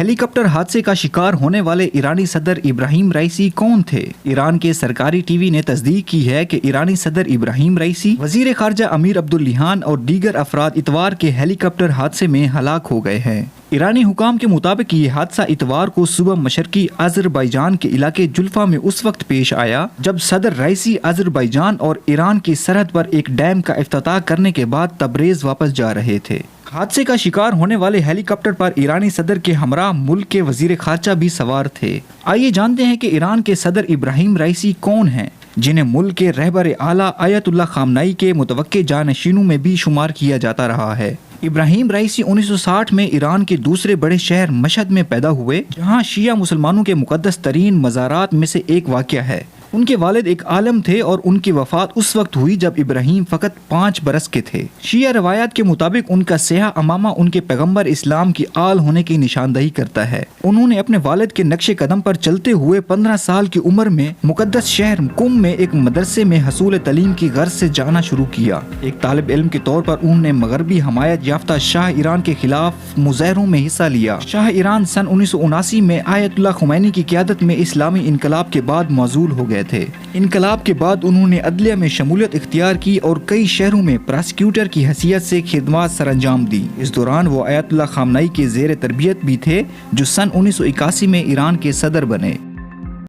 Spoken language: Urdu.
ہیلی کاپٹر حادثے کا شکار ہونے والے ایرانی صدر ابراہیم رئیسی کون تھے؟ ایران کے سرکاری ٹی وی نے تصدیق کی ہے کہ ایرانی صدر ابراہیم رئیسی، وزیر خارجہ امیر عبداللہان اور دیگر افراد اتوار کے ہیلی کاپٹر حادثے میں ہلاک ہو گئے ہیں۔ ایرانی حکام کے مطابق یہ حادثہ اتوار کو صبح مشرقی آذربائیجان کے علاقے جلفا میں اس وقت پیش آیا جب صدر رئیسی آذربائیجان اور ایران کی سرحد پر ایک ڈیم کا افتتاح کرنے کے بعد تبریز واپس جا رہے تھے۔ حادثے کا شکار ہونے والے ہیلی کاپٹر پر ایرانی صدر کے ہمراہ ملک کے وزیر خارجہ بھی سوار تھے۔ آئیے جانتے ہیں کہ ایران کے صدر ابراہیم رئیسی کون ہیں، جنہیں ملک کے رہبر اعلیٰ آیت اللہ خامنئی کے متوقع جانشینوں میں بھی شمار کیا جاتا رہا ہے۔ ابراہیم رئیسی 1960 میں ایران کے دوسرے بڑے شہر مشہد میں پیدا ہوئے، جہاں شیعہ مسلمانوں کے مقدس ترین مزارات میں سے ایک واقع ہے۔ ان کے والد ایک عالم تھے اور ان کی وفات اس وقت ہوئی جب ابراہیم فقط 5 برس کے تھے۔ شیعہ روایات کے مطابق ان کا سیاہ امامہ ان کے پیغمبر اسلام کی آل ہونے کی نشاندہی کرتا ہے۔ انہوں نے اپنے والد کے نقش قدم پر چلتے ہوئے 15 سال کی عمر میں مقدس شہر قم میں ایک مدرسے میں حصول تعلیم کی غرض سے جانا شروع کیا۔ ایک طالب علم کے طور پر انہوں نے مغربی حمایت یافتہ شاہ ایران کے خلاف مظاہروں میں حصہ لیا۔ شاہ ایران سن 1979 میں آیت اللہ خمینی کی قیادت میں اسلامی انقلاب کے بعد معزول ہو گئے تھے۔ انقلاب کے بعد انہوں نے عدلیہ میں شمولیت اختیار کی اور کئی شہروں میں پراسیکیوٹر کی حیثیت سے خدمات سر انجام دی۔ اس دوران وہ آیت اللہ خامنئی کے زیر تربیت بھی تھے، جو سن 1981 میں ایران کے صدر بنے۔